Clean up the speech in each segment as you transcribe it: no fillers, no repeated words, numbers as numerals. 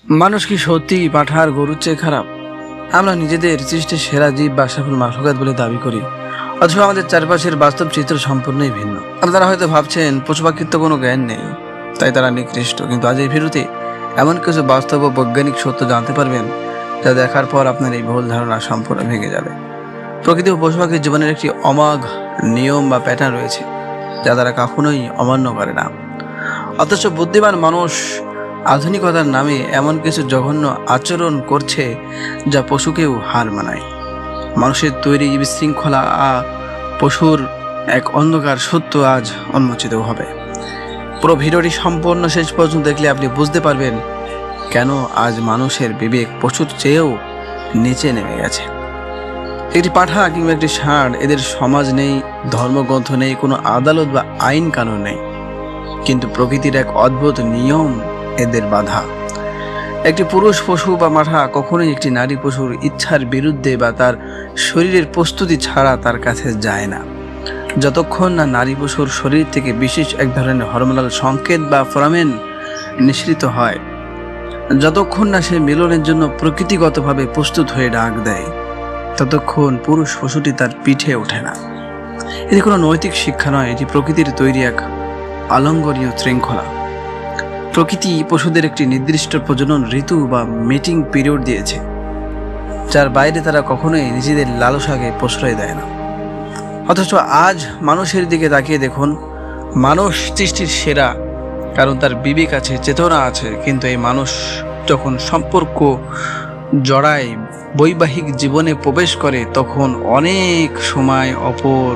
মানুষ কি সত্যি পাঠার গরুর চেয়ে খারাপ? আমরা নিজেদের সৃষ্টির সেরা জীব বা সফল মাখলুকাত বলে দাবি করি, অথচ আমাদের চারপাশের বাস্তব চিত্র সম্পূর্ণই ভিন্ন। আপনারা হয়তো ভাবছেন পশু পাখির তো কোনো জ্ঞান নেই, তাই তারা নিকৃষ্ট, কিন্তু আজ এই ভিডিওতে এমন কিছু বাস্তব ও বৈজ্ঞানিক সত্য জানতে পারবেন যা দেখার পর আপনার এই ভুল ধারণা সম্পূর্ণ ভেঙে যাবে। প্রকৃতি ও পশু পাখির জীবনের একটি অমাঘ নিয়ম বা প্যাটার্ন রয়েছে যা তারা কখনোই অমান্য করে না, অথচ বুদ্ধিমান মানুষ আধুনিকতার নামে এমন কিছু জঘন্য আচরণ করছে যা পশুকেও হার মানায়। মানুষের তৈরি বিশৃঙ্খলা পশুর এক অন্ধকার সত্য আজ উন্মোচিত হবে। পুরো ভিডিওটি সম্পূর্ণ শেষ পর্যন্ত দেখলে আপনি বুঝতে পারবেন কেন আজ মানুষের বিবেক পশুর চেয়েও নিচে নেমে গেছে। একটি পাঠা কিংবা একটি ষাঁড়, এদের সমাজ নেই, ধর্মগ্রন্থ নেই, কোনো আদালত বা আইন কানুন নেই, কিন্তু প্রকৃতির এক অদ্ভুত নিয়ম এদের বাধা। একটি পুরুষ পশু বা মাঠা কখনোই একটি নারী পশুর ইচ্ছার বিরুদ্ধে বা তার শরীরের প্রস্তুতি ছাড়া তার কাছে যায় না, যতক্ষণ না নারী পশুর শরীর থেকে বিশেষ এক ধরনের হরমোনাল সংকেত বা ফোরামেন নিঃসৃত হয়, যতক্ষণ না সে মিলনের জন্য প্রকৃতিগতভাবে প্রস্তুত হয়ে ডাক দেয়, ততক্ষণ পুরুষ পশুটি তার পিঠে ওঠে না। এটি কোনো নৈতিক শিক্ষা নয়, এটি প্রকৃতির তৈরি এক আলঙ্গনীয় শৃঙ্খলা। প্রকৃতি পশুদের একটি নির্দিষ্ট প্রজনন ঋতু বা মিটিং পিরিয়ড দিয়েছে, যার বাইরে তারা কখনোই নিজেদের লালসাকে প্রশ্রয় দেয় না। অথচ আজ মানুষের দিকে তাকিয়ে দেখুন, মানুষ সৃষ্টির সেরা, কারণ তার বিবেক আছে, চেতনা আছে, কিন্তু এই মানুষ যখন সম্পর্ক জড়ায়, বৈবাহিক জীবনে প্রবেশ করে, তখন অনেক সময় অপর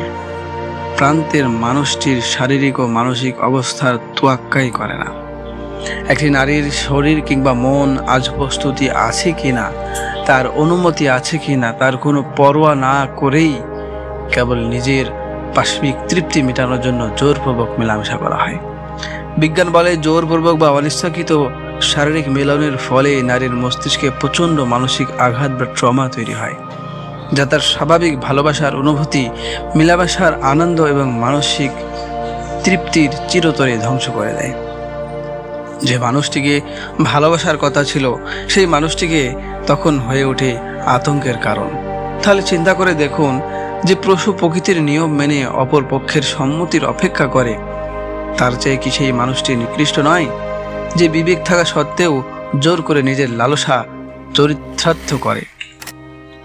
প্রান্তের মানুষটির শারীরিক ও মানসিক অবস্থার তোয়াক্কাই করে না। একটি নারীর শরীর কিংবা মন আজ প্রস্তুতি আছে কিনা, তার অনুমতি আছে কিনা, তার কোনো পরোয়া না করেই কেবল নিজের পাশবিক তৃপ্তি মেটানোর জন্য জোরপূর্বক মেলামেশা করা হয়। বিজ্ঞান বলে জোরপূর্বক বা অনিচ্ছাকৃত শারীরিক মিলনের ফলে নারীর মস্তিষ্কে প্রচণ্ড মানসিক আঘাত বা ট্রমা তৈরি হয়, যা তার স্বাভাবিক ভালোবাসার অনুভূতি, মেলামেশার আনন্দ এবং মানসিক তৃপ্তির চিরতরে ধ্বংস করে দেয়। যে মানুষটিকে ভালোবাসার কথা ছিল, সেই মানুষটিকে তখন হয়ে ওঠে আতঙ্কের কারণ। তাহলে চিন্তা করে দেখুন, যে পশু প্রকৃতির নিয়ম মেনে অপর পক্ষের সম্মতির অপেক্ষা করে, তার চেয়ে কি সেই মানুষটি নিকৃষ্ট নয়, যে বিবেক থাকা সত্ত্বেও জোর করে নিজের লালসা চরিতার্থ করে?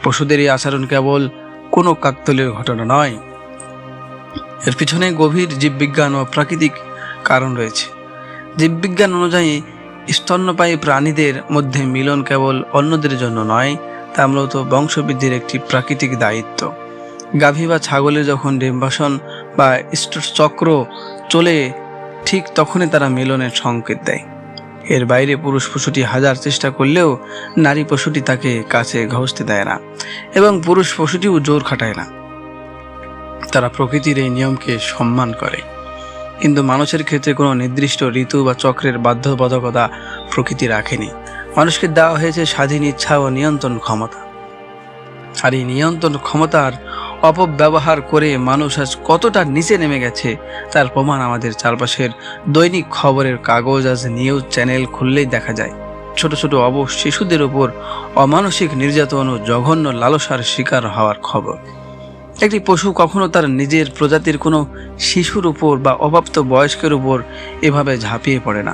পশুদের এই আচরণ কেবল কোনো কাকতালীয় ঘটনা নয়, এর পিছনে গভীর জীববিজ্ঞান ও প্রাকৃতিক কারণ রয়েছে। জীববিজ্ঞান অনুযায়ী স্তন্যপায়ী প্রাণীদের মধ্যে মিলন কেবল অন্যদের জন্য নয়, তা মূলত বংশবৃদ্ধির একটি প্রাকৃতিক দায়িত্ব। গাভী বা ছাগলের যখন ডিম্বাশন বা চক্র চলে, ঠিক তখনই তারা মিলনের সংকেত দেয়। এর বাইরে পুরুষ পশুটি হাজার চেষ্টা করলেও নারী পশুটি তাকে কাছে ঘষতে দেয় না, এবং পুরুষ পশুটিও জোর খাটায় না। তারা প্রকৃতির এই নিয়মকে সম্মান করে। কিন্তু মানুষের ক্ষেত্রে কোনো নির্দিষ্ট ঋতু বা চক্রের বাধ্যবাধকতা প্রকৃতি রাখেনি। মানুষকে দেওয়া হয়েছে স্বাধীন ইচ্ছা ও নিয়ন্ত্রণ ক্ষমতা। আর এই নিয়ন্ত্রণ ক্ষমতার অপব্যবহার করে মানুষ আজ কতটা নিচে নেমে গেছে তার প্রমাণ আমাদের চারপাশের দৈনিক খবরের কাগজ, আজ নিউজ চ্যানেল খুললেই দেখা যায়। ছোট ছোট অবশ শিশুদের উপর অমানসিক নির্যাতন ও জঘন্য লালসার শিকার হওয়ার খবর। একটি পশু কখনো তার নিজের প্রজাতির কোনো শিশুর উপর বা অপ্রাপ্ত বয়স্কের উপর এভাবে ঝাঁপিয়ে পড়ে না।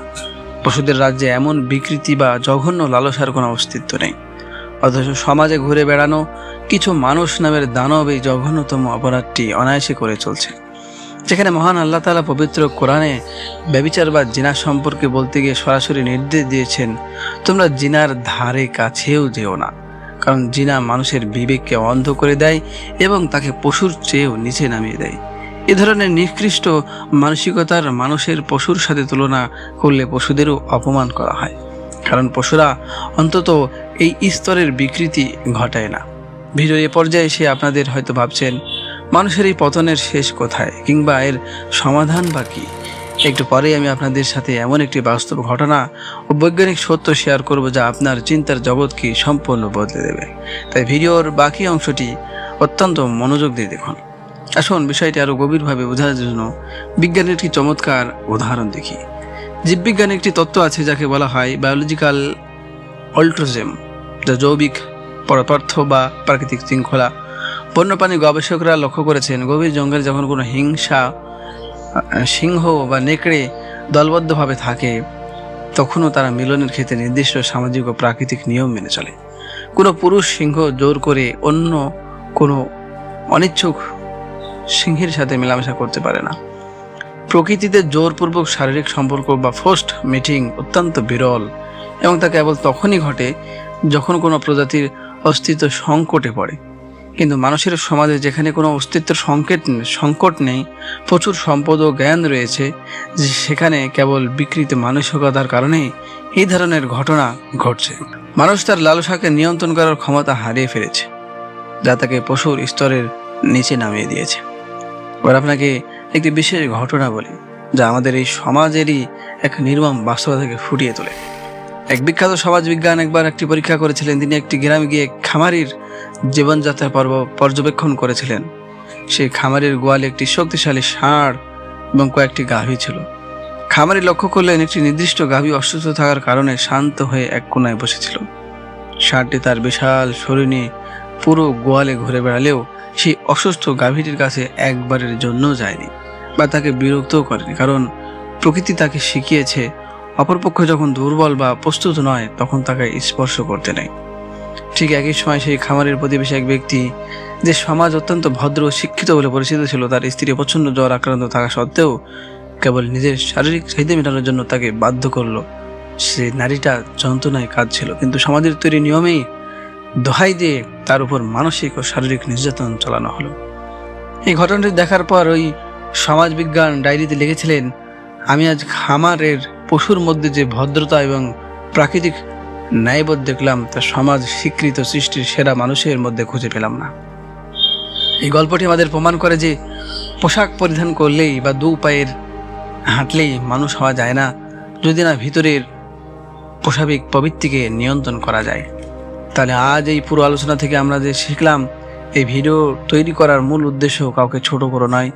পশুদের রাজ্যে এমন বিকৃতি বা জঘন্য লালসার কোনো অস্তিত্ব নেই, অথচ সমাজে ঘুরে বেড়ানো কিছু মানুষ নামের দানব এই জঘন্যতম অপরাধটি অনায়াসে করে চলছে। যেখানে মহান আল্লাহ তাআলা পবিত্র কোরআনে ব্যভিচার বা জিনা সম্পর্কে বলতে গিয়ে সরাসরি নির্দেশ দিয়েছেন, তোমরা জিনার ধারে কাছেও যেও না, কারণ জিনা মানুষের বিবেককে অন্ধ করে দেয় এবং তাকে পশুর চেয়েও নিচে নামিয়ে দেয়। এ ধরনের নিকৃষ্ট মানসিকতার মানুষের পশুর সাথে তুলনা করলে পশুদেরও অপমান করা হয়, কারণ পশুরা অন্তত এই স্তরের বিকৃতি ঘটায় না। ভিডিও এ পর্যায়ে এসে আপনাদের হয়তো ভাবছেন, মানুষের এই পতনের শেষ কোথায়, কিংবা এর সমাধান বা কী? একটু পরেই আমি আপনাদের সাথে এমন একটি বাস্তব ঘটনা ও বৈজ্ঞানিক সত্য শেয়ার করব যা আপনার চিন্তার জগৎকে সম্পূর্ণ বদলে দেবে। তাই ভিডিওর বাকি অংশটি অত্যন্ত মনোযোগ দিয়ে দেখুন। আসুন বিষয়টি আরও গভীরভাবে বোঝার জন্য বিজ্ঞানের একটি চমৎকার উদাহরণ দেখি। জীববিজ্ঞানে একটি তত্ত্ব আছে যাকে বলা হয় বায়োলজিক্যাল অল্ট্রোজেম, যা জৈবিক পদার্থ বা প্রাকৃতিক শৃঙ্খলা। বন্যপ্রাণী গবেষকরা লক্ষ্য করেছেন, গভীর জঙ্গলে যখন কোনো সিংহ বা নেকড়ে দলবদ্ধভাবে থাকে, তখনও তারা মিলনের ক্ষেত্রে নির্দিষ্ট সামাজিক ও প্রাকৃতিক নিয়ম মেনে চলে। কোনো পুরুষ সিংহ জোর করে অন্য কোনো অনিচ্ছুক সিংহের সাথে মেলামেশা করতে পারে না। প্রকৃতিতে জোরপূর্বক শারীরিক সম্পর্ক বা ফোর্সড মিটিং অত্যন্ত বিরল, এবং তা কেবল তখনই ঘটে যখন কোনো প্রজাতির অস্তিত্ব সংকটে পড়ে। কিন্তু মানুষের সমাজে যেখানে কোনো অস্তিত্বের সংকট নেই, প্রচুর সম্পদ ও জ্ঞান রয়েছে, সেখানে কেবল বিকৃত মানসিকতার কারণেই এই ধরনের ঘটনা ঘটছে। মানুষ তার লালসাকে নিয়ন্ত্রণ করার ক্ষমতা হারিয়ে ফেলেছে, যা তাকে পশুর স্তরের নিচে নামিয়ে দিয়েছে। এবার আপনাকে একটি বিশেষ ঘটনা বলি, যা আমাদের এই সমাজেরই এক নির্মম বাস্তবতাকে ফুটিয়ে তোলে। এক বিখ্যাত সমাজবিজ্ঞান একবার একটি পরীক্ষা করেছিলেন। তিনি একটি গ্রামে গিয়ে খামারির জীবনযাত্রার পর্ব পর্যবেক্ষণ করেছিলেন। সেই খামারির গোয়ালে একটি শক্তিশালী ষাঁড় এবং কয়েকটি গাভী ছিল। খামারি লক্ষ্য করলেন, একটি নির্দিষ্ট গাভী অসুস্থ থাকার কারণে শান্ত হয়ে এক কোনায় বসেছিল। ষাঁড়টি তার বিশাল শরীর নিয়ে পুরো গোয়ালে ঘুরে বেড়ালেও সেই অসুস্থ গাভীটির কাছে একবারের জন্য যায়নি বা তাকে বিরক্তও করেনি, কারণ প্রকৃতি তাকে শিখিয়েছে অপরপক্ষ যখন দুর্বল বা প্রস্তুত নয়, তখন তাকে স্পর্শ করতে নেই। ঠিক একই সময় সেই খামারের প্রতিবেশী এক ব্যক্তি, যে সমাজ অত্যন্ত ভদ্র ও শিক্ষিত বলে পরিচিত ছিল, তার স্ত্রী প্রচণ্ড জ্বর আক্রান্ত থাকা সত্ত্বেও কেবল নিজের শারীরিক চাহিদা মেটানোর জন্য তাকে বাধ্য করলো। সে নারীটা যন্ত্রণায় কাঁদছিল, কিন্তু সমাজের তৈরি নিয়মেই দোহাই দিয়ে তার উপর মানসিক ও শারীরিক নির্যাতন চালানো হলো। এই ঘটনাটি দেখার পর ওই সমাজবিজ্ঞান ডায়েরিতে লিখেছিলেন, আমি আজ খামারের পশুর মধ্যে যে ভদ্রতা এবং প্রাকৃতিক ন্যায়বোধ দেখলাম, তা সমাজ স্বীকৃত সৃষ্টির সেরা মানুষের মধ্যে খুঁজে পেলাম না। এই গল্পটি আমাদের প্রমাণ করে যে পোশাক পরিধান করলেই বা দু পায়ের হাঁটলেই মানুষ হওয়া যায় না, যদি না ভিতরের পোশাবিক প্রবৃত্তিকে নিয়ন্ত্রণ করা যায়। তাহলে আজ এই পুরো আলোচনা থেকে আমরা যে শিখলাম, এই ভিডিও তৈরি করার মূল উদ্দেশ্য কাউকে ছোট করে নয়,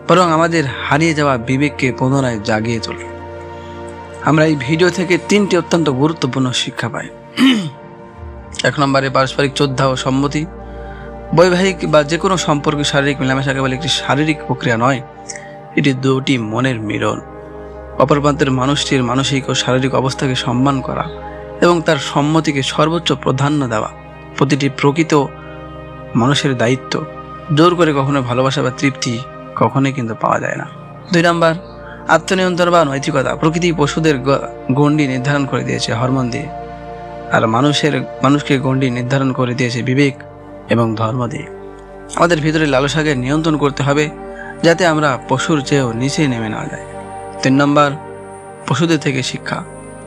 বরং আমাদের হারিয়ে যাওয়া বিবেককে পুনরায় জাগিয়ে তোলে। আমরা এই ভিডিও থেকে 3টি অত্যন্ত গুরুত্বপূর্ণ শিক্ষা পাই। 1 নম্বরে, পারস্পরিক শ্রদ্ধা ও সম্মতি। বৈবাহিক বা যে কোনো সম্পর্কে শারীরিক মেলামেশা কেবল একটি শারীরিক প্রক্রিয়া নয়, এটি দুটি মনের মিলন। অপর প্রান্তের মানুষটির মানসিক ও শারীরিক অবস্থাকে সম্মান করা এবং তার সম্মতিকে সর্বোচ্চ প্রাধান্য দেওয়া প্রতিটি প্রকৃত মানুষের দায়িত্ব। জোর করে কখনো ভালোবাসা বা তৃপ্তি কখনোই কিন্তু পাওয়া যায় না। 2 নম্বর, আত্মনিয়ন্ত্রণ বা নৈতিকতা। প্রকৃতি পশুদের গণ্ডি নির্ধারণ করে দিয়েছে হরমোন দিয়ে, আর মানুষকে গণ্ডি নির্ধারণ করে দিয়েছে বিবেক এবং ধর্ম দিয়ে। আমাদের ভিতরে লালসাকে নিয়ন্ত্রণ করতে হবে, যাতে আমরা পশুর চেয়েও নিচে নেমে না যাই। 3 নম্বর, পশুদের থেকে শিক্ষা।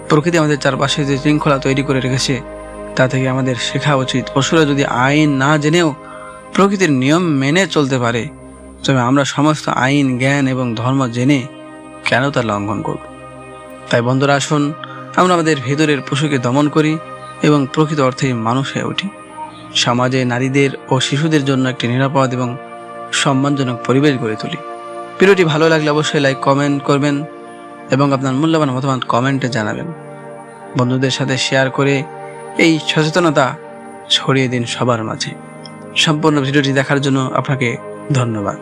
প্রকৃতি আমাদের চারপাশে যে শৃঙ্খলা তৈরি করে রেখেছে, তা থেকে আমাদের শেখা উচিত। পশুরা যদি আইন না জেনেও প্রকৃতির নিয়ম মেনে চলতে পারে, তবে আমরা সমস্ত আইন, জ্ঞান এবং ধর্ম জেনে কেন তা লঙ্ঘন করব? তাই বন্ধুরা, আসুন আমরা আমাদের ভেতরের পশুকে দমন করি এবং প্রকৃত অর্থে মানুষ হয়ে উঠি। সমাজে নারীদের ও শিশুদের জন্য একটি নিরাপদ এবং সম্মানজনক পরিবেশ গড়ে তুলি। ভিডিওটি ভালো লাগলে অবশ্যই লাইক, কমেন্ট করবেন এবং আপনার মূল্যবান মতামত কমেন্টে জানাবেন। বন্ধুদের সাথে শেয়ার করে এই সচেতনতা ছড়িয়ে দিন সবার মাঝে। সম্পূর্ণ ভিডিওটি দেখার জন্য আপনাকে ধন্যবাদ।